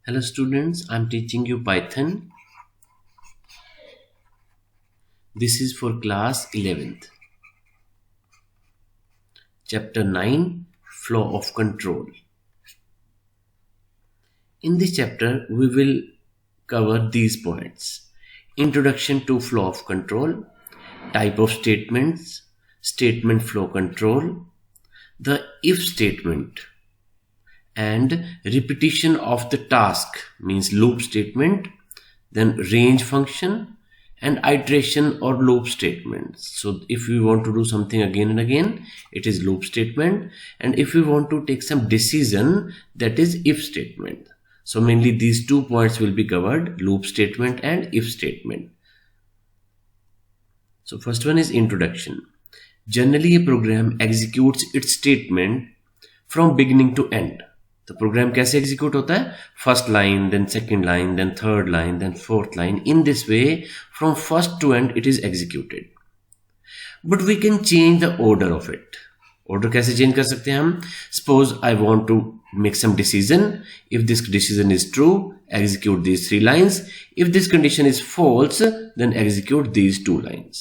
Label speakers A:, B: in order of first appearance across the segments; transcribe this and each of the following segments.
A: Hello students, I'm teaching you Python. This is for class 11th. Chapter 9, Flow of Control. In this chapter, we will cover these points. Introduction to flow of control, type of statements, statement flow control, the if statement, and repetition of the task means loop statement, then range function, and iteration or loop statements. So if we want to do something again and again, it is loop statement, and if we want to take some decision, that is if statement. So mainly these 2 points will be covered, loop statement and if statement. So first one is introduction. Generally a program executes its statement from beginning to end. तो program कैसे execute होता है? First line, then second line, then third line, then fourth line. In this way from first to end it is executed. But we can change the order of it. Order कैसे change कर सकते हैं हम? Suppose I want to make some decision. If this decision is true, execute these 3 lines. If this condition is false, then execute these 2 lines.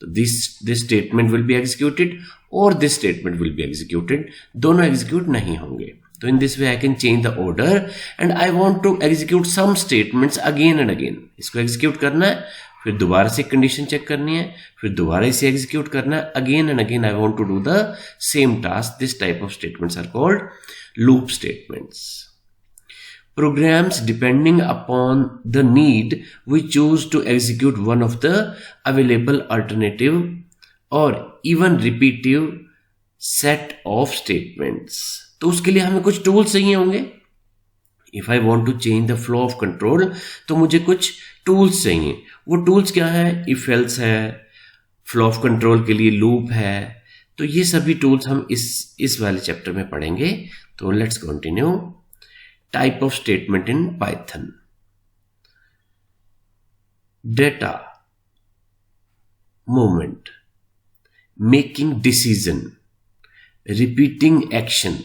A: So this statement will be executed or this statement will be executed. दोनों execute नहीं होंगे. So in this way I can change the order and I want to execute some statements again and again. इसको execute करना है, फिर दोबारा से condition check करनी है, फिर दोबारा इसे एग्जीक्यूट करना है. Again and again I want to do the same task. This type of statements are called loop statements. Programs depending upon the need, we choose to execute one of the available alternative or even repetitive set of statements. तो उसके लिए हमें कुछ tools चाहिए होंगे. If I want to change the flow of control, तो मुझे कुछ टूल्स चाहिए. वो टूल्स क्या है? if else है, फ्लो ऑफ कंट्रोल के लिए लूप है. तो ये सभी टूल्स हम इस वाले चैप्टर में पढ़ेंगे. तो let's continue. Type of statement in Python. Data, movement, making decision, repeating action.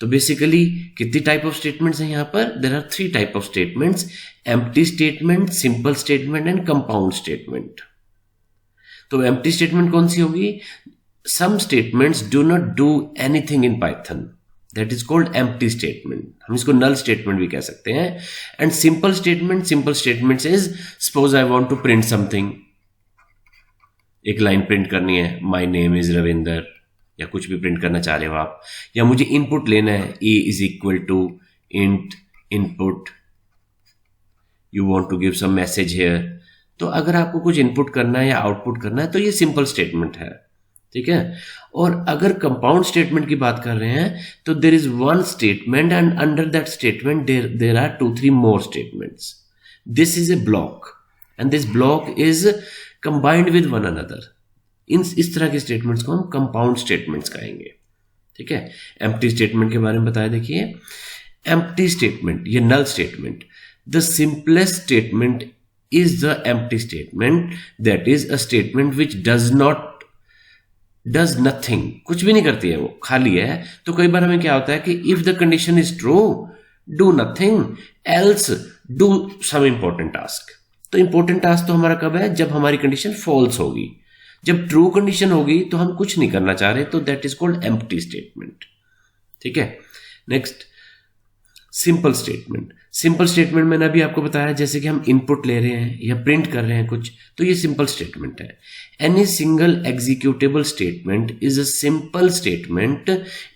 A: तो बेसिकली कितनी टाइप ऑफ स्टेटमेंट्स हैं यहां पर? There are 3 type of statements: empty statement, simple statement and compound statement. तो एम्प्टी स्टेटमेंट कौन सी होगी? Some statements do not do anything in Python, that is called empty statement. हम इसको नल स्टेटमेंट भी कह सकते हैं. And simple statements is suppose I want to print something. एक लाइन प्रिंट करनी है, माय नेम इज रविंदर, या कुछ भी प्रिंट करना चाह रहे हो आप, या मुझे इनपुट लेना है, a is equal to int input, you want to give some message here. तो अगर आपको कुछ इनपुट करना है या आउटपुट करना है तो ये सिंपल स्टेटमेंट है. ठीक है. और अगर कंपाउंड स्टेटमेंट की बात कर रहे हैं तो there is one statement and under that statement there are 2-3 more statements. This is a block and this block is combined with one another. इस तरह के स्टेटमेंट्स को हम कंपाउंड स्टेटमेंट्स कहेंगे. ठीक है. एम्प्टी स्टेटमेंट के बारे में बताया. देखिए, एम्प्टी स्टेटमेंट, ये null statement. The simplest statement is the empty statement, that is a statement which does nothing. कुछ भी नहीं करती है, वो खाली है. तो कई बार हमें क्या होता है कि if the condition is true, do nothing, else do some important task. तो इंपॉर्टेंट टास्क तो हमारा कब है? जब हमारी कंडीशन फॉल्स होगी. जब ट्रू कंडीशन होगी तो हम कुछ नहीं करना चाह रहे, तो that is called empty statement. ठीक है. Next, simple statement. Simple statement मैंने अभी आपको बताया, जैसे कि हम इनपुट ले रहे हैं या प्रिंट कर रहे हैं कुछ, तो ये सिंपल स्टेटमेंट है. Any single executable statement is a simple statement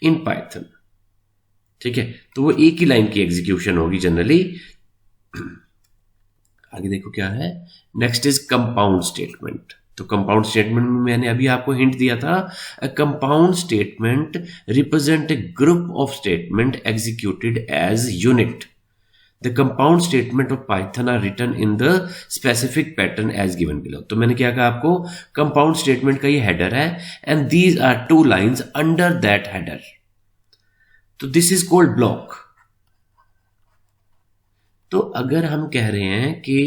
A: in Python. ठीक है. तो वो एक ही लाइन की एग्जीक्यूशन होगी जनरली. आगे देखो क्या है. Next is compound statement. तो कंपाउंड स्टेटमेंट में मैंने अभी आपको हिंट दिया था. A compound statement represent a group of statement executed as unit. The compound statement of Python are written in the specific pattern as given below. तो मैंने क्या कहा आपको? compound statement का ये header है and these are 2 lines under that header. तो this is called block. तो अगर हम कह रहे हैं कि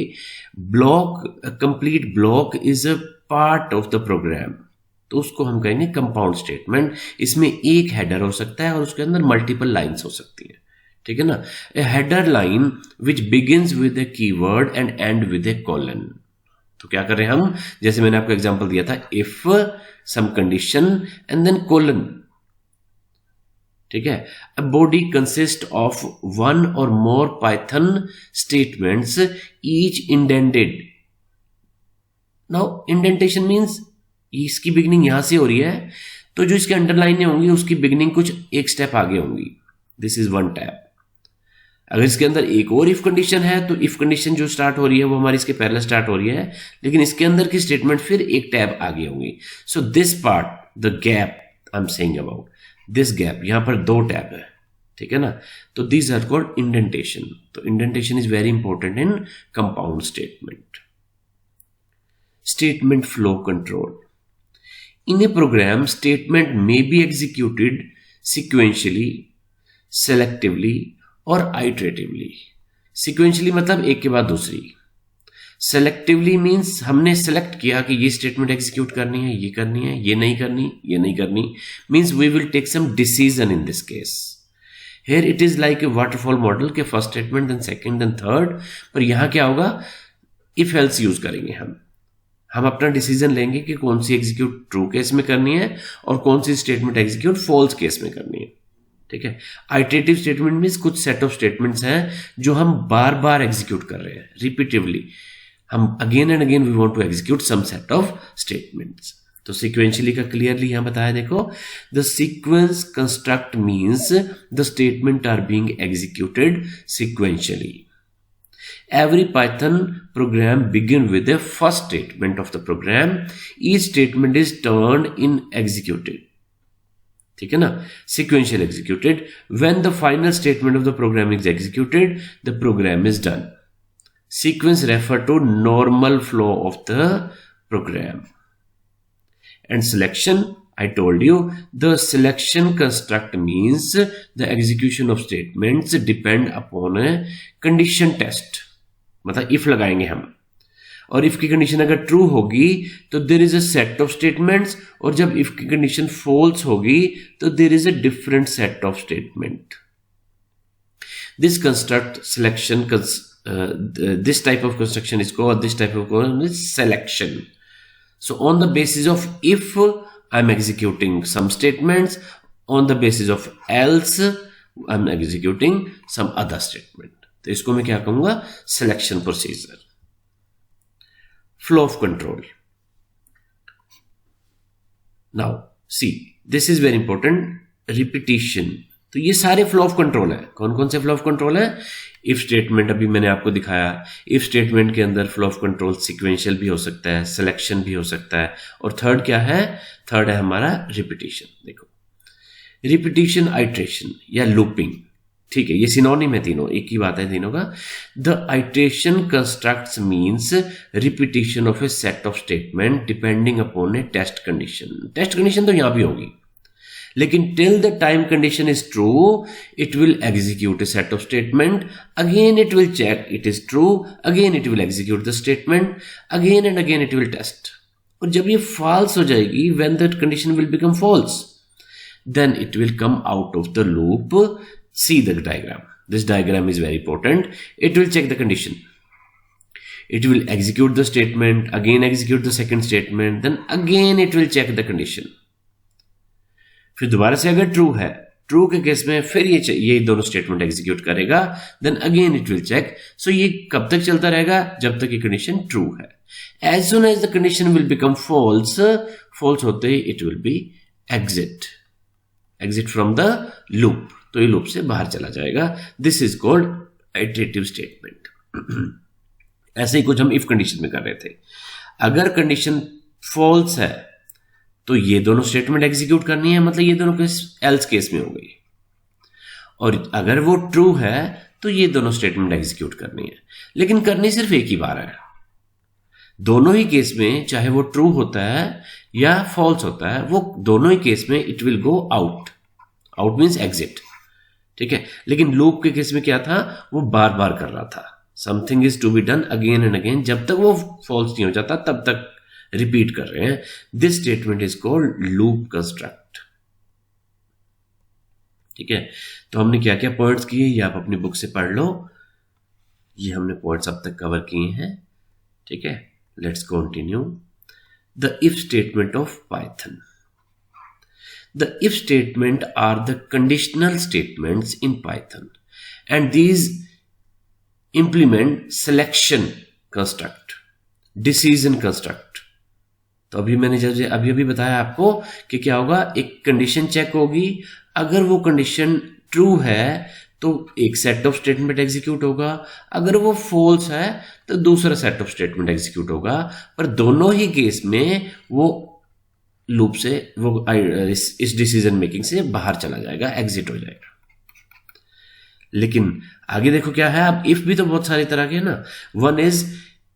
A: complete block is a part of the program, तो उसको हम कहेंगे कंपाउंड स्टेटमेंट. इसमें एक हेडर हो सकता है और उसके अंदर मल्टीपल लाइंस हो सकती है. ठीक है ना. A header line which begins with a keyword and end with a colon. तो क्या कर रहे हैं हम, जैसे मैंने आपको एग्जांपल दिया था, if some condition and then colon. ठीक है. A body consist of one or more Python statements each indented. Now indentation means इसकी बिगिनिंग यहां से हो रही है, तो जो इसके अंडरलाइन होंगी उसकी बिगिनिंग कुछ एक स्टेप आगे होंगी. This is one tab. अगर इसके अंदर एक और इफ कंडीशन है तो इफ कंडीशन जो स्टार्ट हो रही है वो हमारी इसके पहले स्टार्ट हो रही है, लेकिन इसके अंदर की स्टेटमेंट फिर एक टैब आगे होंगी. So this part, the gap I am saying about, this gap, यहां पर दो टैब है. ठीक है ना. तो दिस आर कॉल्ड इंडेंटेशन. तो indentation is very important in compound statement. Statement flow control. In a program, statement may be executed sequentially, selectively और iteratively. Sequentially मतलब एक के बाद दूसरी. Selectively means हमने select किया कि ये statement execute करनी है, ये करनी है, ये नहीं करनी, ये नहीं करनी. Means we will take some decision in this case. Here it is like a waterfall model के first statement, then second, then third. पर यहाँ क्या होगा, if else यूज करेंगे हम अपना डिसीजन लेंगे कि कौन सी एग्जीक्यूट ट्रू केस में करनी है और कौन सी स्टेटमेंट एग्जीक्यूट फॉल्स केस में करनी है. ठीक है. आइटरेटिव स्टेटमेंट मींस कुछ सेट ऑफ स्टेटमेंट्स हैं जो हम बार बार एग्जीक्यूट कर रहे हैं, रिपीटिवली. हम again and again we want to execute some set of statements. तो सीक्वेंशियली का क्लियरली यहां बताया, देखो, the sequence construct means the statement are being executed sequentially. Every Python program begins with the first statement of the program. Each statement is turned in executed. ठीक है ना. Sequential executed. When the final statement of the program is executed, the program is done. Sequence refer to normal flow of the program. And selection, I told you, the selection construct means the execution of statements depend upon a condition test. मतलब if लगाएंगे हम, और if की condition अगर true होगी तो there is a set of statements, और जब इफ की कंडीशन फॉल्स होगी तो there is a different set of statement. This construct selection, this type of construction is called, this type of selection. So on the basis of if I am executing some statements, on the basis of else I am executing some other statement. तो इसको मैं क्या कहूंगा, selection procedure. Flow of control. Now see, this is very important, repetition. तो ये सारे flow of control है. कौन कौन से फ्लो ऑफ कंट्रोल है? इफ स्टेटमेंट अभी मैंने आपको दिखाया. इफ स्टेटमेंट के अंदर फ्लो ऑफ कंट्रोल सीक्वेंशियल भी हो सकता है, सिलेक्शन भी हो सकता है, और थर्ड क्या है? थर्ड है हमारा रिपीटिशन. देखो, रिपीटिशन, आइट्रेशन या लूपिंग. ठीक है, ये सिनोनिम है, तीनों एक ही बात है तीनों का. The iteration constructs means repetition of a set of statement depending upon a test condition. Test condition तो यहां भी होगी, लेकिन till the time condition is true it will execute a set of statement, again it will check it is true, again it will execute the statement, again and again it will test. और जब ये false हो जाएगी, when that condition will become false, then it will come out of the loop. See the diagram. This diagram is very important. It will check the condition. It will execute the statement, again execute the second statement, then again it will check the condition. फिर दोबारा से अगर true है, true के case में फिर ये दोनों स्टेटमेंट एग्जीक्यूट करेगा, then again it will check. So ये कब तक चलता रहेगा? जब तक ये कंडीशन ट्रू है. As soon as the condition will become false, false होते ही it will be exit from the loop. तो ये लूप से बाहर चला जाएगा. This is called iterative statement. ऐसे ही कुछ हम इफ कंडीशन में कर रहे थे. अगर कंडीशन फॉल्स है तो ये दोनों स्टेटमेंट एग्जीक्यूट करनी है, मतलब ये दोनों केस एल्स केस में हो गई. और अगर वो ट्रू है तो ये दोनों स्टेटमेंट एग्जीक्यूट करनी है, लेकिन करनी सिर्फ एक ही बार है. दोनों ही केस में, चाहे वो ट्रू होता है या फॉल्स होता है, वो दोनों ही केस में it will go out. Out means exit. ठीक है. लेकिन लूप के केस में क्या था? वो बार बार कर रहा था. Something is to be done again and again. जब तक वो फॉल्स नहीं हो जाता तब तक रिपीट कर रहे हैं. This statement is called loop construct. ठीक है, तो हमने क्या क्या पॉइंट्स किए ये आप अपनी बुक से पढ़ लो, ये हमने पॉइंट्स अब तक कवर किए हैं। ठीक है, let's continue. The if statement of Python. The if statement are the conditional statements in Python and these implement selection construct, decision construct। तो अभी मैंने जब अभी बताया आपको कि क्या होगा, एक कंडीशन चेक होगी, अगर वो कंडीशन ट्रू है तो एक सेट ऑफ स्टेटमेंट एग्जीक्यूट होगा, अगर वो फॉल्स है तो दूसरा सेट ऑफ स्टेटमेंट एग्जीक्यूट होगा, पर दोनों ही केस में वो लूप से वो इस डिसीजन मेकिंग से बाहर चला जाएगा, एग्जिट हो जाएगा। लेकिन आगे देखो क्या है, अब इफ भी तो बहुत सारी तरह के है ना। One is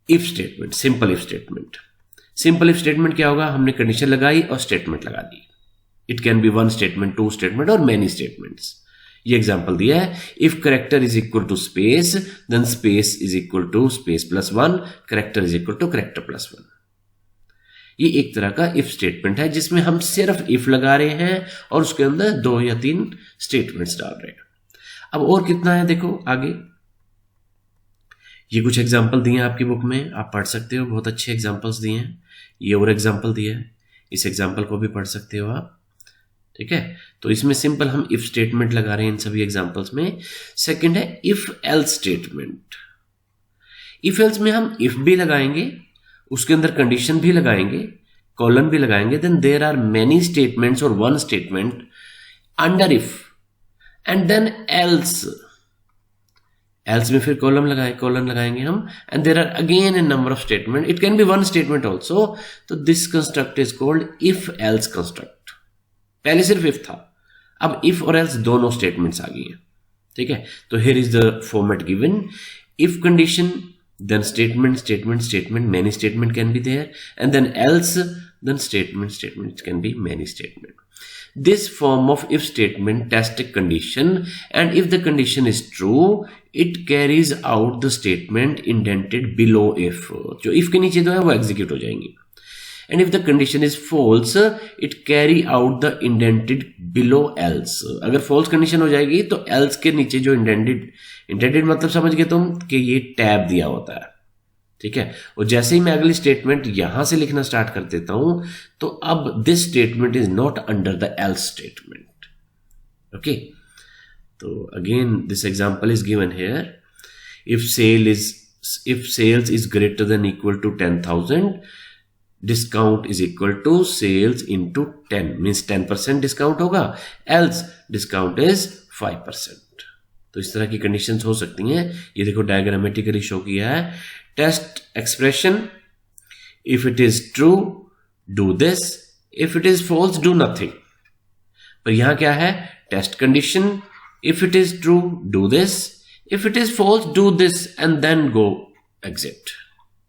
A: if statement, simple if statement. Simple if statement क्या होगा, हमने कंडीशन लगाई और स्टेटमेंट लगा दी। It can be one statement, two statement or many statements. ये एग्जांपल दिया है, if character is equal to space then space is equal to space plus one, character is equal to character plus one. ये एक तरह का if statement है जिसमें हम सिर्फ इफ लगा रहे हैं और उसके अंदर 2 या 3 स्टेटमेंट्स डाल रहे हैं। अब और कितना है देखो आगे, ये कुछ एग्जांपल दिए हैं आपकी बुक में, आप पढ़ सकते हो, बहुत अच्छे एग्जांपल्स दिए हैं। ये और एग्जांपल दिया है, इस एग्जांपल को भी पढ़ सकते हो आप। ठीक है, तो इसमें सिंपल हम इफ स्टेटमेंट लगा रहे हैं इन सभी एग्जांपल्स में। सेकंड है if else statement. If else में हम इफ भी लगाएंगे, उसके अंदर कंडीशन भी लगाएंगे, कॉलन भी लगाएंगे, then there are many statements और one statement under if and then else. Else में फिर कॉलन लगाएंगे हम, and there are again a number of statement, it can be one statement also. तो this construct is called if else construct. पहले सिर्फ if था, अब if और एल्स दोनों स्टेटमेंट्स आ गई हैं। ठीक है, तो here is the format given, if condition then statement, many statement can be there, and then else, then statement can be many statement. This form of if statement tests a condition, and if the condition is true it carries out the statement indented below if। जो if के नीचे दो है वो execute हो जाएंगी, and if the condition is false it carry out the indented below else। अगर false condition हो जाएगी तो else के नीचे जो इंडेंटेड मतलब समझ गए तुम कि ये टैब दिया होता है। ठीक है, और जैसे ही मैं अगली स्टेटमेंट यहां से लिखना स्टार्ट कर देता हूं तो अब this statement is not under the else statement. Okay, तो again this example is given here, if sales is greater than equal to 10,000 discount is equal to sales into 10 means 10% discount होगा, else discount is 5%। तो इस तरह की conditions हो सकती हैं। ये देखो डायग्रामेटिकली शो किया है, test expression, if it is true do this, if it is false do nothing. पर यहां क्या है, test condition, if it is true do this, if it is false do this and then go exit.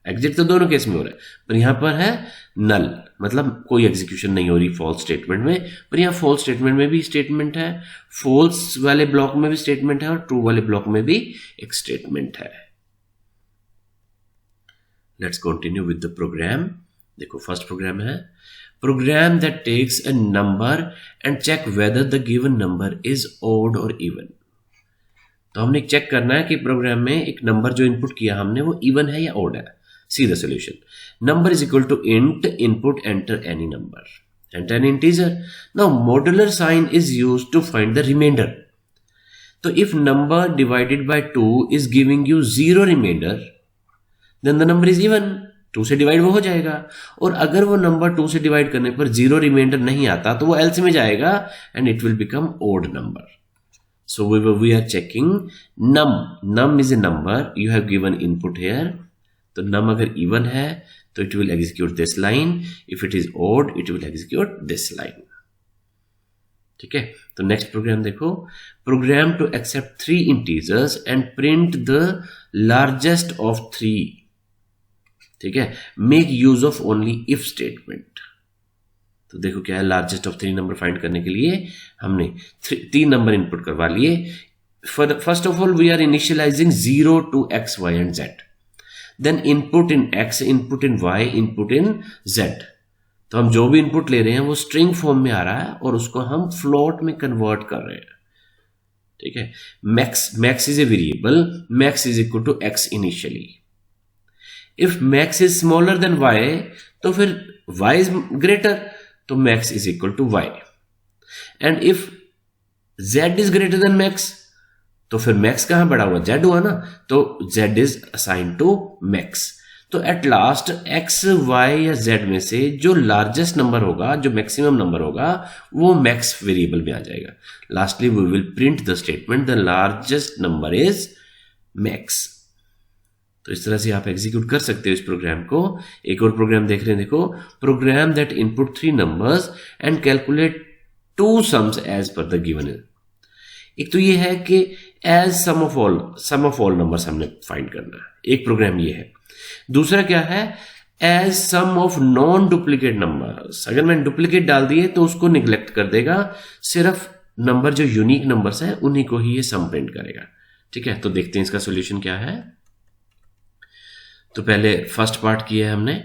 A: Exit तो दोनों case में हो रहा है, पर यहां पर है नल, मतलब कोई एग्जीक्यूशन नहीं हो रही फॉल्स स्टेटमेंट में। पर यहां फॉल्स स्टेटमेंट में भी स्टेटमेंट है, फॉल्स वाले ब्लॉक में भी स्टेटमेंट है और ट्रू वाले ब्लॉक में भी एक स्टेटमेंट है। Let's continue with the program. देखो फर्स्ट प्रोग्राम है, program that takes a number and check whether the given number is odd और इवन। तो हमने चेक करना है कि प्रोग्राम में एक नंबर जो इनपुट किया हमने वो इवन है या ऑड है। See the solution. Number is equal to int, input, enter any number. Enter an integer. Now modular sign is used to find the remainder. So if number divided by 2 is giving you 0 remainder, then the number is even. 2 से divide वो हो जाएगा, और अगर वो number 2 से divide करने पर 0 रिमाइंडर नहीं आता तो वो else में जाएगा and it will become odd number. So we are checking num. Num is a number. You have given input here. तो num अगर इवन है तो it will execute this line, if it is odd it will execute this line. ठीक है, तो next program देखो, program to accept 3 integers and print the largest of 3। ठीक है, make use of only if statement. तो देखो क्या है, लार्जेस्ट ऑफ 3 नंबर फाइंड करने के लिए हमने 3 नंबर इनपुट करवा लिए। First of all we are initializing 0 to x, y and z, then input in x, input in y, input in z। तो हम जो भी इनपुट ले रहे हैं वो स्ट्रिंग फॉर्म में आ रहा है और उसको हम फ्लोट में कन्वर्ट कर रहे हैं। ठीक है, max is a variable, max is equal to X initially. If max is smaller than Y तो फिर वाई इज ग्रेटर, तो max is equal to Y. And if Z is greater than max तो फिर max कहां बड़ा हुआ, Z हुआ ना, तो Z is assign to max. तो एट लास्ट एक्स वाई या जेड में से जो लार्जेस्ट नंबर होगा, जो मैक्सिमम नंबर होगा, वो मैक्स वेरिएबल में आ जाएगा। Lastly we will print the statement the largest number is max. तो इस तरह से आप एग्जीक्यूट कर सकते हो इस प्रोग्राम को। एक और प्रोग्राम देख रहे हैं, देखो, program that input 3 numbers and calculate 2 sums as per the given. एक तो ये है कि as sum of all numbers हमने फाइंड करना है, एक प्रोग्राम ये है। दूसरा क्या है, as sum of non duplicate numbers. अगर मैंने डुप्लीकेट डाल दिए तो उसको निग्लेक्ट कर देगा, सिर्फ नंबर जो यूनिक नंबर्स हैं उन्हीं को ही ये सम प्रिंट करेगा। ठीक है, तो देखते हैं इसका सोल्यूशन क्या है। तो पहले फर्स्ट पार्ट किया है हमने,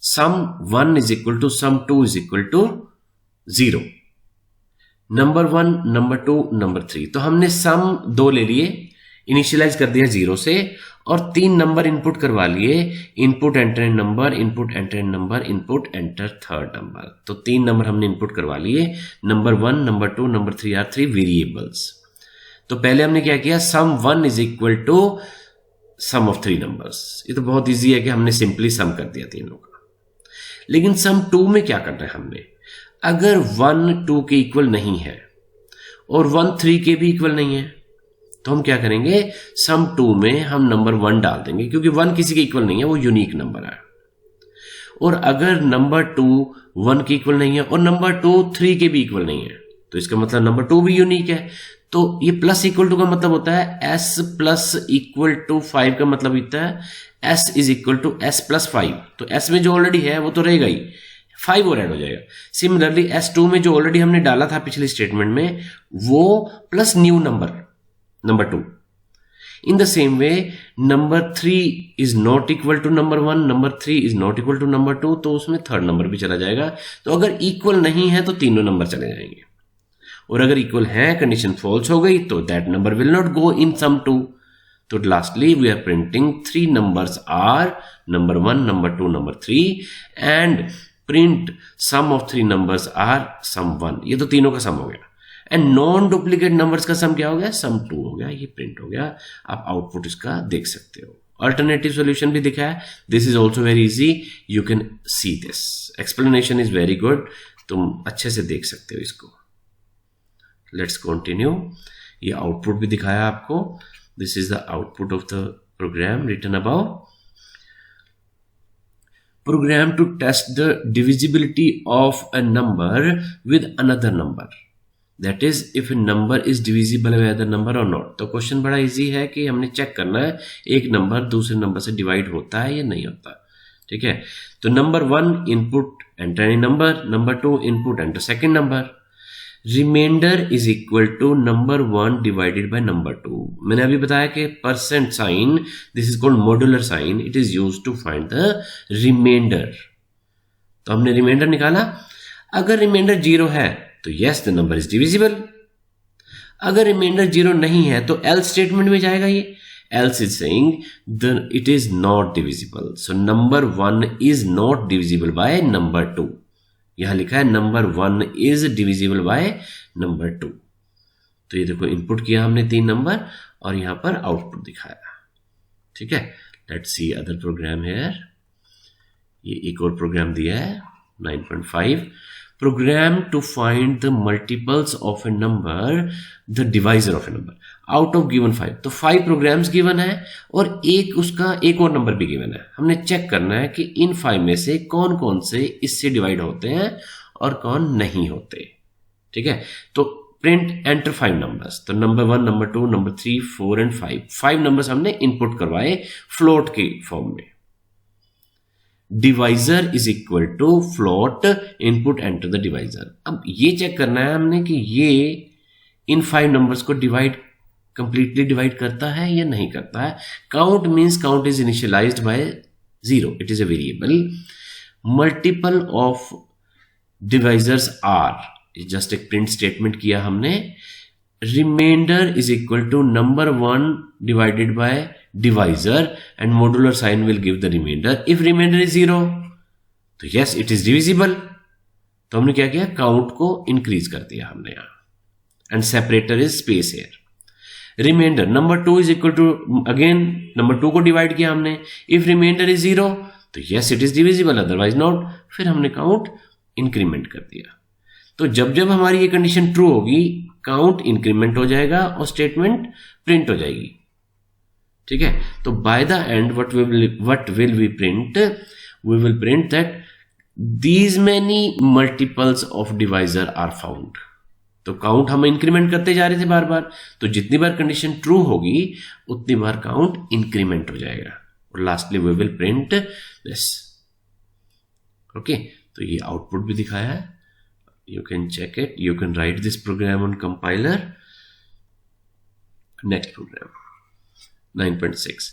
A: sum 1 is equal to sum 2 is equal to 0, number 1, number 2, number 3। तो हमने सम 2 ले लिए, इनिशियलाइज कर दिया 0 से, और 3 नंबर इनपुट करवा लिए, input enter an number, input enter an number, input enter third number. तो 3 नंबर हमने इनपुट करवा लिए, number 1, number 2, number 3 are 3 variables. तो पहले हमने क्या किया, sum 1 is equal to sum of 3 numbers. ये तो बहुत ईजी है कि हमने सिंपली सम कर दिया तीनों का। लेकिन सम 2 में क्या करना है हमने, अगर 1 2 के इक्वल नहीं है और 1 3 के भी इक्वल नहीं है, तो हम क्या करेंगे, सम 2 में हम नंबर 1 डाल देंगे, क्योंकि 1 किसी के इक्वल नहीं है, वो यूनिक नंबर है। और अगर नंबर 2 1 के इक्वल नहीं है और नंबर 2 3 के भी इक्वल नहीं है, तो इसका मतलब नंबर 2 भी यूनिक है। तो ये प्लस इक्वल टू का मतलब होता है s प्लस इक्वल टू 5 का मतलब होता है s is equal to s plus 5। तो s में जो ऑलरेडी है वो तो रहेगा ही, 5 और ऐड हो जाएगा। सिमिलरली s2 में जो ऑलरेडी हमने डाला था पिछले स्टेटमेंट में, वो plus new number 2। In the same way number 3 is not equal to number 1, number 3 is not equal to number 2, तो उसमें थर्ड नंबर भी चला जाएगा। तो अगर इक्वल नहीं है तो तीनों नंबर चले जाएंगे, और अगर इक्वल है, कंडीशन फॉल्स हो गई, तो that number will not go in sum 2। तो lastly we are printing 3 numbers are number 1, number 2, number 3, and print sum of 3 numbers are sum 1। ये तो तीनों का सम हो गया। एंड नॉन डुप्लीकेट नंबर्स का सम क्या हो गया, सम 2 हो गया। ये प्रिंट हो गया। आप आउटपुट इसका देख सकते हो। अल्टरनेटिव सॉल्यूशन भी दिखा है। This is also very easy, you can see this, explanation is very good, तुम अच्छे से देख सकते हो इसको। Let's continue. ये आउटपुट भी दिखाया आपको। This is the output of the program written above. Program to test the divisibility of a number with another number, that is if a number is divisible by other number or not। तो question बड़ा easy है कि हमने check करना है एक number दूसरे number से डिवाइड होता है या नहीं होता। ठीक है, तो number 1 input enter any number, number 2 input enter second number, remainder is equal to number 1 divided by number 2। मैंने अभी बताया कि percent sign, this is called modular sign, it is used to find the remainder. तो हमने remainder निकाला। अगर remainder 0 है तो yes the number is divisible. अगर रिमाइंडर 0 नहीं है तो एल्स स्टेटमेंट में जाएगा ये। Else is saying the it is not divisible, so number 1 is not divisible by number 2। यहां लिखा है number 1 is divisible by number 2। तो ये देखो इनपुट किया हमने 3 नंबर और यहां पर आउटपुट दिखाया। ठीक है, let's see other program here. ये एक और प्रोग्राम दिया है 9.5, program to find the multiples of a number, the divisor of a number out of given 5। तो 5 प्रोग्राम्स गिवन है और उसका एक और नंबर भी गिवन है। हमने चेक करना है कि इन 5 में से कौन कौन से इससे डिवाइड होते हैं और कौन नहीं होते। ठीक है, तो प्रिंट एंटर 5 नंबर्स। तो number 1, number 2, number 3, 4 and 5 numbers हमने इनपुट करवाए फ्लोट के फॉर्म में। Divisor is equal to float, input enter the divisor. अब ये चेक करना है हमने कि ये इन 5 नंबर्स को कंप्लीटली डिवाइड करता है या नहीं करता है। Count means count is initialized by 0, it is a variable. Multiple of divisors are just एक प्रिंट स्टेटमेंट किया हमने, remainder is equal to number 1 divided by divisor and modular sign will give the remainder. If remainder is 0 तो yes it is divisible. तो हमने क्या किया, count को increase कर दिया हमने यहां, and separator is space here. Remainder number 2 is equal to, again number 2 को डिवाइड किया हमने, इफ रिमाइंडर इज 0 तो yes it is divisible, otherwise not. फिर हमने काउंट इंक्रीमेंट कर दिया। तो जब जब हमारी ये कंडीशन ट्रू होगी, काउंट इंक्रीमेंट हो जाएगा और स्टेटमेंट प्रिंट हो जाएगी। ठीक है, तो by the end what will we print, we will print that these many multiples of divisor are found. तो काउंट हम इंक्रीमेंट करते जा रहे थे बार बार, तो जितनी बार कंडीशन ट्रू होगी उतनी बार काउंट इंक्रीमेंट हो जाएगा। और lastly we will print this. Okay, तो ये आउटपुट भी दिखाया है, you can check it, you can write this program on compiler. Next program 9.6,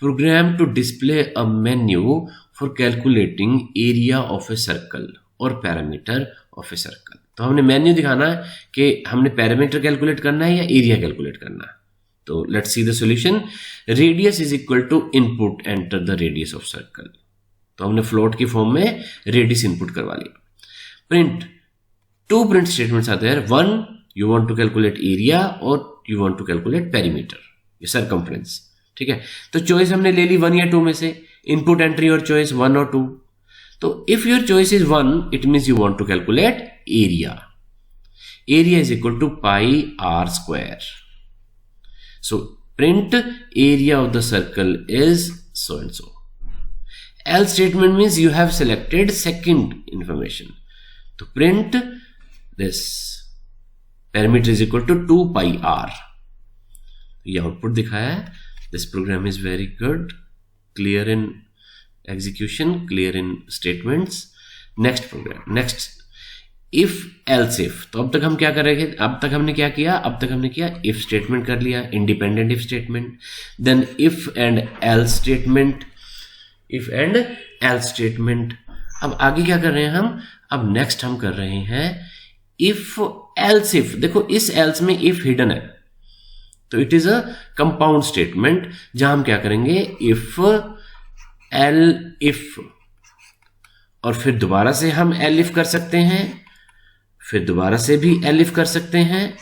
A: program to display a menu for calculating area of a circle और parameter of a circle। तो हमने menu दिखाना है कि हमने पैरामीटर कैलकुलेट करना है या एरिया कैलकुलेट करना है। तो let's see the solution. Radius is equal to input enter the radius of circle. तो हमने फ्लोट की फॉर्म में रेडियस इनपुट करवा लिया। प्रिंट, टू प्रिंट स्टेटमेंट्स आते हैं, when you want to calculate area or you want to calculate perimeter, ये circumference. ठीक है, तो चॉइस हमने ले ली 1 या 2 में से, इनपुट एंटर योर चॉइस 1 और 2। तो if your choice is 1 it means you want to calculate area. Area is equal to pi r square. So print area of the circle is so and so. Else statement means you have selected second information. To print this parameter is equal to 2 pi r. ये output दिखाया है. This program is very good, clear in execution, clear in statements. Next program, next if else if. तो अब तक हम क्या कर रहे थे? अब तक हमने क्या किया? अब तक हमने किया if statement कर लिया, independent if statement, then if and else statement, if and else statement. अब आगे क्या कर रहे हैं हम? अब नेक्स्ट हम कर रहे हैं if else if. देखो इस else में if hidden है, तो it is a compound statement जहां हम क्या करेंगे if if और फिर दोबारा से हम if कर सकते हैं, फिर दोबारा से भी if कर सकते हैं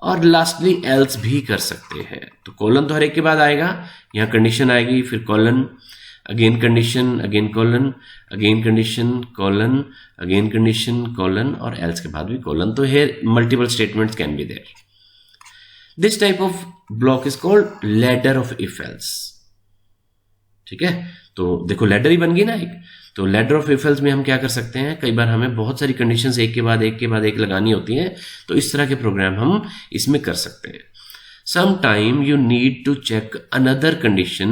A: और लास्टली else भी कर सकते हैं. तो कॉलन तो हर एक के बाद आएगा, यहां कंडीशन आएगी, फिर colon, again condition, again colon, again condition, colon, again condition, colon और else के बाद भी कॉलन. तो here multiple statements can be there. This type of block is called ladder of if else. ठीक है, तो देखो लैडर ही बन गई ना एक. तो लैडर ऑफ इफ एल्स में हम क्या कर सकते हैं, कई बार हमें बहुत सारी कंडीशंस एक के बाद एक के बाद एक लगानी होती हैं, तो इस तरह के प्रोग्राम हम इसमें कर सकते हैं. Sometime you need to check another condition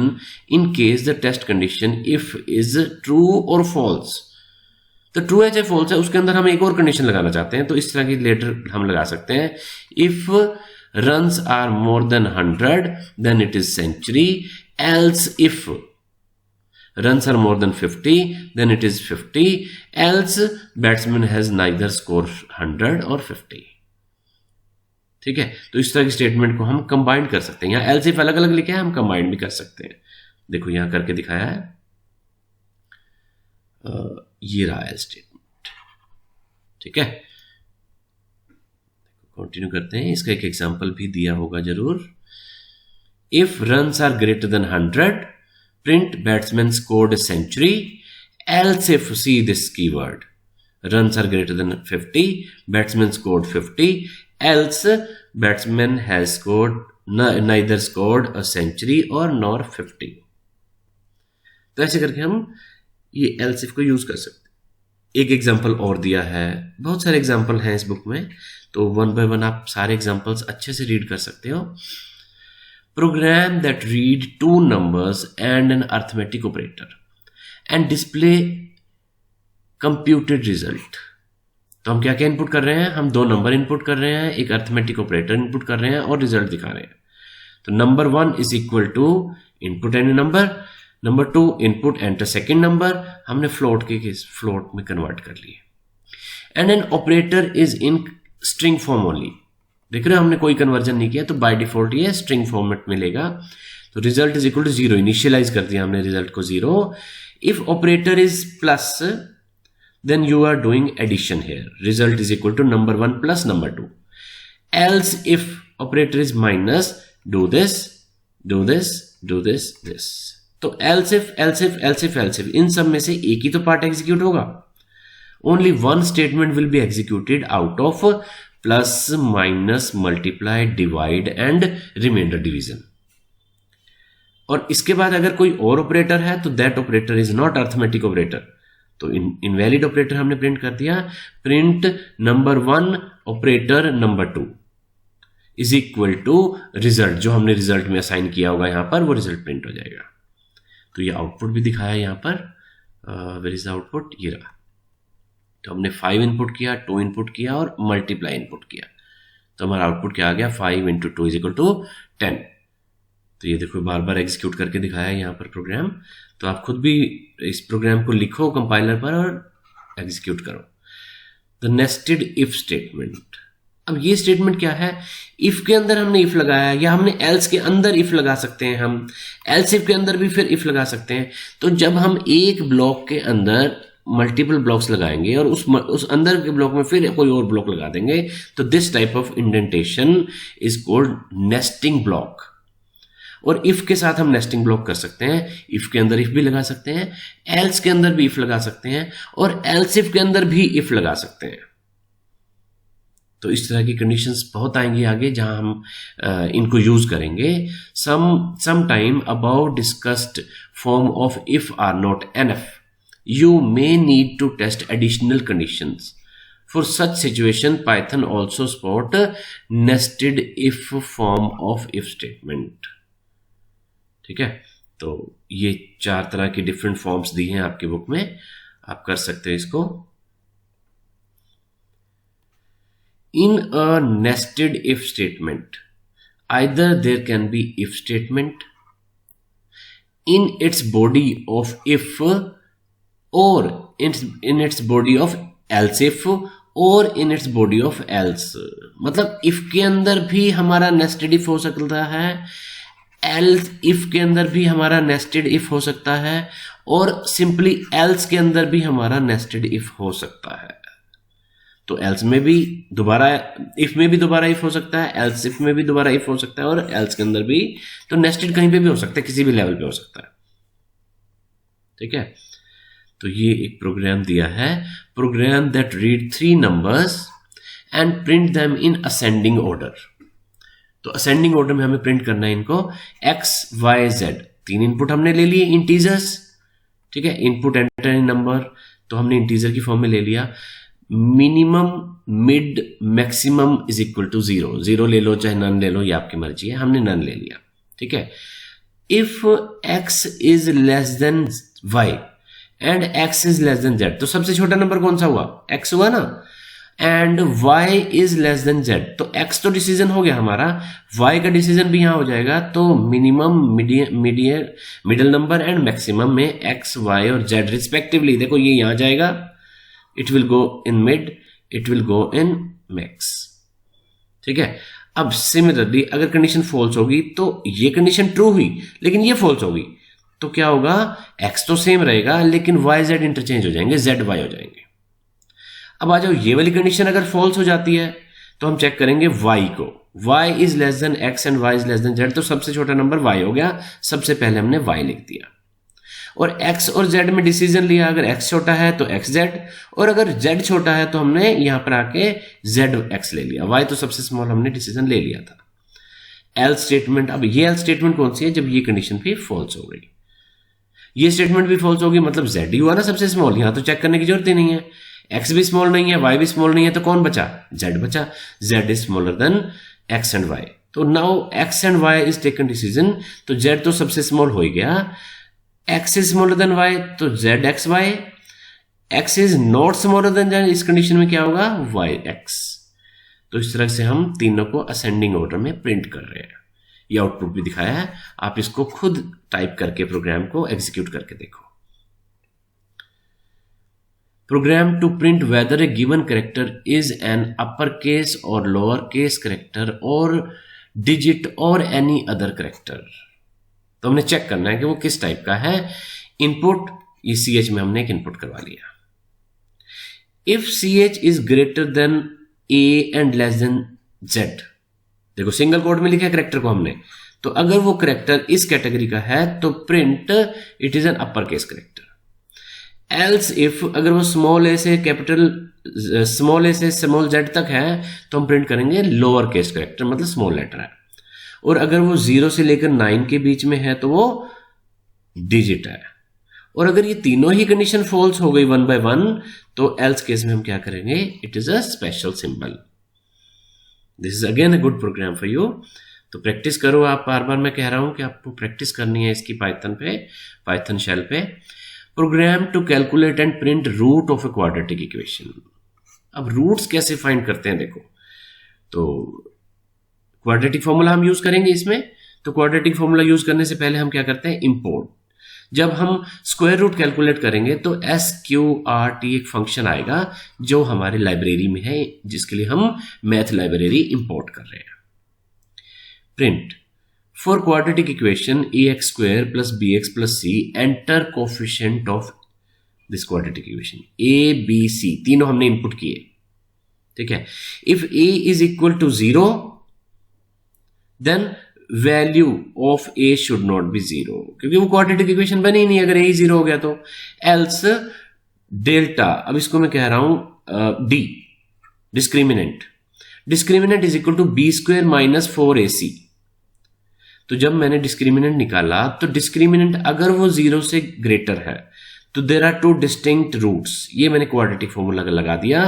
A: in case the test condition if is true or false. तो ट्रू है चाहे false है, उसके अंदर हम एक और कंडीशन लगाना चाहते हैं, तो इस तरह की लेटर हम लगा सकते हैं. If runs are more than 100 then it is century, else if runs are more than 50 then it is 50, else batsman has neither scored 100 or 50. ठीक है, तो इस तरह की स्टेटमेंट को हम कंबाइन कर सकते हैं. यहाँ एल्स इफ अलग अलग लिखे हैं, हम कंबाइन भी कर सकते हैं. देखो यहां करके दिखाया है, ये रहा एल्स स्टेटमेंट. ठीक है, कंटिन्यू करते हैं. इसका एक एग्जांपल भी दिया होगा जरूर. If runs are greater than 100 print batsman scored a century, else if see this keyword runs are greater than 50 batsman scored 50, else batsman has scored neither scored a century or nor 50. तो ऐसे करके हम ये else if को use कर सकते हैं. एक एग्जांपल और दिया है, बहुत सारे एग्जांपल हैं इस बुक में, तो वन बाय वन आप सारे एग्जांपल्स अच्छे से रीड कर सकते हो. Program that read 2 numbers and an arithmetic operator and display computed result. तो हम क्या क्या इनपुट कर रहे हैं, हम 2 नंबर इनपुट कर रहे हैं, एक अर्थमेटिक ऑपरेटर इनपुट कर रहे हैं और रिजल्ट दिखा रहे हैं. तो number 1 is equal to input any number, number 2 input enter second number, हमने फ्लोट में कन्वर्ट कर लिए. And an operator is in string form only, देख रहे हो हमने कोई कन्वर्जन नहीं किया, तो बाय डिफॉल्ट ये स्ट्रिंग फॉर्मेट में लेगा। तो result is equal to 0, initialize कर दिया हमने रिजल्ट को 0। If operator is plus then you are doing addition here, result is equal to number 1 plus number 2. Else if operator is minus, do this, do this, do this, this. तो else if इन सब में से एक ही तो part execute होगा। Only one statement will be executed out of plus, minus, multiply, divide and remainder division. और इसके बाद अगर कोई और ऑपरेटर है तो that operator is not arithmetic operator, तो इनवैलिड ऑपरेटर हमने प्रिंट कर दिया। Print number 1 operator number 2 is equal to result, जो हमने रिजल्ट में असाइन किया होगा यहां पर वो रिजल्ट प्रिंट हो जाएगा। तो ये आउटपुट भी दिखाया यहां पर, वेयर इज द आउटपुट, ये रहा। तो हमने 5 इनपुट किया, 2 इनपुट किया और मल्टीप्लाई इनपुट किया, तो हमारा आउटपुट क्या आ गया, 5 × 2 इज इक्वल टू 10। तो ये देखो बार बार एग्जीक्यूट करके दिखाया है यहाँ पर प्रोग्राम। तो आप खुद भी इस प्रोग्राम को लिखो कंपाइलर पर और एग्जीक्यूट करो। द नेस्टेड इफ स्टेटमेंट, अब ये स्टेटमेंट क्या है, इफ के अंदर हमने इफ लगाया या हमने एल्स के अंदर इफ लगा सकते हैं, हम एल्स इफ के अंदर भी फिर इफ लगा सकते हैं। तो जब हम एक ब्लॉक के अंदर मल्टीपल ब्लॉक्स लगाएंगे और उस अंदर के ब्लॉक में फिर कोई और ब्लॉक लगा देंगे, तो this type of indentation is called nesting block. और इफ के साथ हम नेस्टिंग ब्लॉक कर सकते हैं, इफ के अंदर इफ भी लगा सकते हैं, एल्स के अंदर भी इफ लगा सकते हैं और एल्स इफ के अंदर भी इफ लगा सकते हैं। तो इस तरह की कंडीशंस बहुत आएंगी आगे जहां हम इनको यूज करेंगे। Some time above discussed form of if are not enough, you may need to test additional conditions. For such situation, Python also support nested if form of if statement। ठीक है, तो ये 4 तरह की डिफरेंट फॉर्म्स दी हैं आपकी book में, आप कर सकते हैं इसको। In a nested if statement, either there can be if statement in its body of if or in its body of else if or in its body of else. मतलब if के अंदर भी हमारा नेस्टेड इफ हो सकता है, else if के अंदर भी हमारा नेस्टेड इफ हो सकता है और सिंपली एल्स के अंदर भी हमारा नेस्टेड इफ हो सकता है। तो एल्स में भी दोबारा इफ में भी दोबारा इफ हो सकता है, एल्स इफ में भी दोबारा इफ हो सकता है और एल्स के अंदर भी, तो नेस्टेड कहीं पे भी हो सकता है, किसी भी लेवल पे हो सकता है। ठीक है, तो ये एक प्रोग्राम दिया है, program that read 3 numbers and print them in ascending order. तो असेंडिंग ऑर्डर में हमें प्रिंट करना है इनको, x, y, z, 3 इनपुट हमने ले लिए इंटीजर्स। ठीक है, इनपुट एंटर इन नंबर, तो हमने इंटीजर की फॉर्म में ले लिया। Minimum, mid, maximum is equal to 0, 0 ले लो चाहे नन ले लो, ये आपकी मर्जी है, हमने नन ले लिया। ठीक है, if x is less than y and x is less than z, तो सबसे छोटा नंबर कौन सा हुआ, x हुआ ना, and y is less than z, तो x तो डिसीजन हो गया हमारा, y का डिसीजन भी यहां हो जाएगा। तो minimum, middle number and maximum में x, y और z रिस्पेक्टिवली, देखो ये यहां जाएगा, it will go in mid, it will go in max. ठीक है, अब सिमिलरली अगर कंडीशन फॉल्स होगी तो ये कंडीशन ट्रू हुई लेकिन ये फॉल्स होगी, तो क्या होगा, x तो सेम रहेगा लेकिन y z इंटरचेंज हो जाएंगे, z y हो जाएंगे। अब आ जाओ, ये वाली कंडीशन अगर फॉल्स हो जाती है तो हम चेक करेंगे y को, y is less than x and y is less than z, तो सबसे छोटा नंबर y हो गया, सबसे पहले हमने y लिख दिया। और x और z में डिसीजन लिया, अगर x छोटा है तो xz, और अगर z छोटा है तो हमने यहां पर आके zx ले लिया, y तो सबसे स्मॉल हमने डिसीजन ले लिया था। एल्स स्टेटमेंट, अब ये एल्स स्टेटमेंट कौन सी है, जब ये कंडीशन भी फॉल्स हो गई, ये स्टेटमेंट भी फॉल्स होगी, मतलब z ही हुआ ना सबसे स्मॉल, यहां तो चेक करने की जरूरत ही नहीं है, x भी स्मॉल नहीं है, y भी स्मॉल नहीं है, तो कौन बचा, z बचा, z is smaller then x and y। तो now x and y is taken decision, तो z तो सबसे स्मॉल हो ही गया, x is smaller then y, तो z x y, x is not smaller than z, इस condition में क्या होगा, y x। तो इस तरह से हम तीनों को असेंडिंग ऑर्डर में प्रिंट कर रहे हैं। ये आउटपुट भी दिखाया है, आप इसको खुद टाइप करके प्रोग्राम को एग्जीक्यूट करके देखो। program to print whether a given character is an uppercase or lowercase character or digit or any other character। तो हमने चेक करना है कि वो किस टाइप का है। इनपुट ये CH में हमने एक इनपुट करवा लिया। If CH is greater then A and less than Z, देखो सिंगल कोड में लिखा है करेक्टर को हमने, तो अगर वो करेक्टर इस कैटेगरी का है तो print it is an upper case character. Else if अगर वो स्मॉल ए से कैपिटल स्मॉल ए से स्मॉल जेड तक है तो हम प्रिंट करेंगे लोअर केस करेक्टर, मतलब स्मॉल लेटर है। और अगर वो 0 से लेकर 9 के बीच में है तो वो डिजिट है। और अगर ये तीनों ही कंडीशन फॉल्स हो गई 1 by 1 तो एल्स केस में हम क्या करेंगे, it is a special symbol. This is again a good program for you. तो प्रैक्टिस करो आप, बार बार मैं कह रहा हूं कि आपको प्रैक्टिस करनी है इसकी पाइथन शेल पे। Program to calculate and print root of a quadratic equation. अब रूट्स कैसे फाइंड करते हैं देखो, तो क्वाड्रेटिक फॉर्मूला हम यूज करेंगे इसमें। तो क्वाड्रेटिक फॉर्मूला यूज करने से पहले हम क्या करते हैं, इंपोर्ट। जब हम स्क्वायर रूट कैलकुलेट करेंगे तो SQRT एक फंक्शन आएगा जो हमारे लाइब्रेरी में है, जिसके लिए हम मैथ लाइब्रेरी इंपोर्ट कर रहे हैं। Print for quadratic equation ax square plus bx plus c enter coefficient of this quadratic equation a b c, तीनों हमने इनपुट किए, ठीक है। If a is equal to 0 then value of a should not be 0, क्योंकि वो quadratic equation बनी ही नहीं अगर a ही 0 हो गया तो। एल्स डेल्टा, अब इसको मैं कह रहा हूं d discriminant is equal to b square minus 4ac। तो जब मैंने डिस्क्रिमिनेंट निकाला तो डिस्क्रिमिनेंट अगर वो 0 से ग्रेटर है तो देर आर 2 डिस्टिंक्ट रूट्स। ये मैंने क्वाड्रेटिक फॉर्मूला लगा दिया,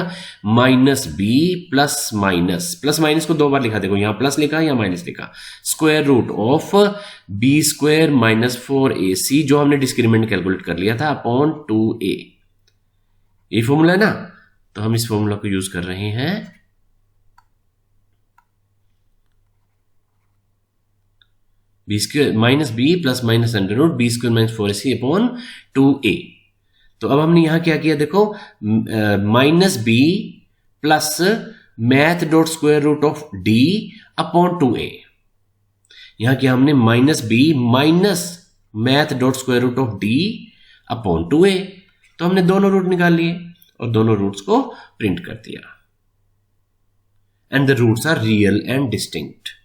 A: माइनस बी प्लस माइनस को 2 बार लिखा, देखो यहां प्लस लिखा या माइनस लिखा, square root of B square minus 4ac जो हमने डिस्क्रिमिनेंट कैलकुलेट कर लिया था अपॉन 2a। ये फॉर्मूला है ना, तो हम इस फॉर्मूला को यूज कर रहे हैं। B square minus B plus minus under root B square minus 4ac upon 2a। तो अब हमने यहां क्या किया देखो, minus B plus math dot square root of D upon 2a। यहां किया हमने minus B minus math dot square root of D upon 2a। तो हमने दोनों रूट निकाल लिए और दोनों रूट्स को प्रिंट कर दिया। And the roots are real and distinct.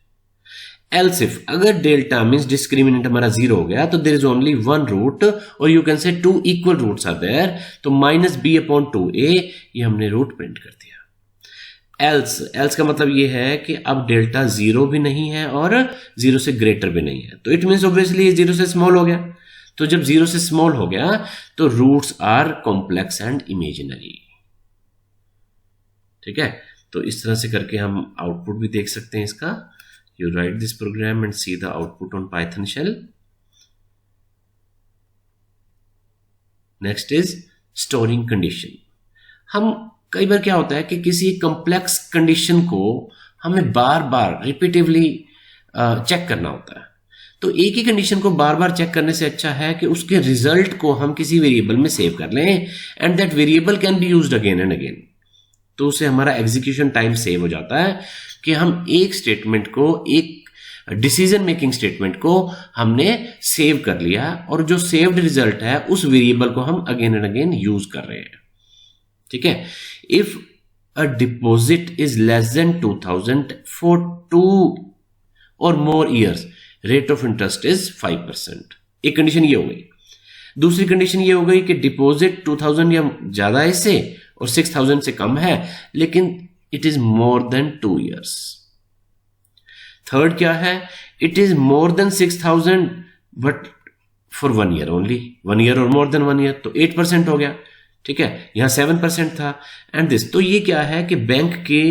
A: Else if अगर डेल्टा मीन्स डिस्क्रिमिनेंट हमारा 0 हो गया तो देयर इज ओनली 1 रूट और you can say 2 equal roots are there, तो माइनस बी अपॉन 2a ये हमने रूट प्रिंट कर दिया। एल्स का मतलब ये है कि अब डेल्टा 0 भी नहीं है और 0 से ग्रेटर भी नहीं है, तो इट मीन्स ऑब्वियसली 0 से स्मॉल हो गया। तो जब 0 से स्मॉल हो गया तो roots are complex and imaginary, ठीक है। तो इस तरह से करके हम आउटपुट भी देख सकते हैं इसका। You write this program and see the output on Python shell. Next is storing condition. हम कई बार क्या होता है कि किसी complex condition को हमें बार बार रिपीटिवली चेक करना होता है। तो एक ही कंडीशन को बार बार चेक करने से अच्छा है कि उसके रिजल्ट को हम किसी वेरिएबल में सेव कर लें and that variable can be used again and again. तो उससे हमारा एग्जीक्यूशन टाइम सेव हो जाता है कि हम एक स्टेटमेंट को, एक डिसीजन मेकिंग स्टेटमेंट को हमने सेव कर लिया और जो सेव्ड रिजल्ट है उस वेरिएबल को हम अगेन एंड अगेन यूज कर रहे हैं, ठीक है। If a deposit is less than 2000 for 2 और more years rate of interest is 5%। एक कंडीशन ये हो गई। दूसरी कंडीशन ये हो गई कि डिपॉजिट 2000 या ज्यादा है इससे और 6000 से कम है लेकिन it is more than 2 years। Third क्या है, it is more than 6000 but for 1 year only, 1 year और मोर देन 1 year, तो 8% हो गया, ठीक है। यहां 7% था एंड दिस। तो ये क्या है कि बैंक के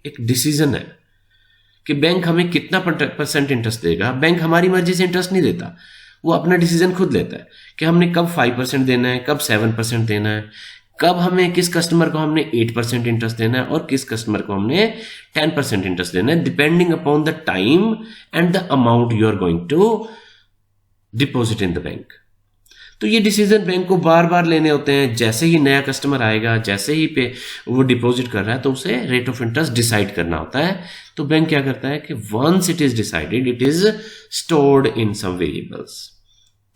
A: एक डिसीजन है कि बैंक हमें कितना % इंटरेस्ट देगा। बैंक हमारी मर्जी से इंटरेस्ट नहीं देता, वो अपना डिसीजन खुद लेता है कि हमने कब 5% देना है, कब 7% देना है, कब हमें किस कस्टमर को हमने 8% इंटरेस्ट देना है और किस कस्टमर को हमने 10% इंटरेस्ट देना है, depending upon the time and the amount you are going to deposit in the bank. तो ये डिसीजन बैंक को बार बार लेने होते हैं। जैसे ही नया कस्टमर आएगा, जैसे ही पे वो डिपॉजिट कर रहा है, तो उसे रेट ऑफ इंटरेस्ट डिसाइड करना होता है। तो बैंक क्या करता है कि once it is decided, it is stored in some variables.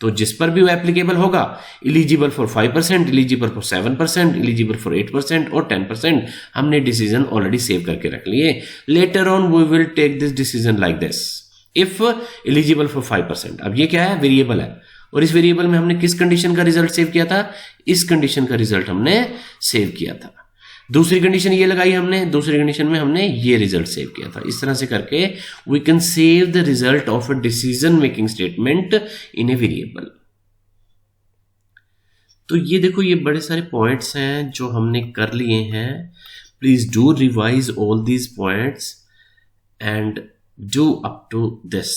A: तो जिस पर भी वो एप्लीकेबल होगा, eligible for 5%, eligible for 7%, eligible for 8% और 10%, हमने डिसीजन ऑलरेडी सेव करके रख लिए। Later on we will take this decision like this if eligible for 5%। अब ये क्या है, वेरिएबल है, और इस वेरिएबल में हमने किस कंडीशन का रिजल्ट सेव किया था, इस कंडीशन का रिजल्ट हमने सेव किया था। दूसरी कंडीशन ये लगाई हमने, दूसरी कंडीशन में हमने ये रिजल्ट सेव किया था। इस तरह से करके we can save the result of a decision making statement in a variable. तो ये देखो, ये बड़े सारे पॉइंट्स हैं जो हमने कर लिए हैं। Please do revise all these points and do up to this.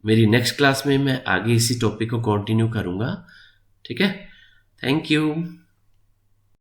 A: मेरी नेक्स्ट क्लास में मैं आगे इसी टॉपिक को कंटिन्यू करूंगा। ठीक है, थैंक यू।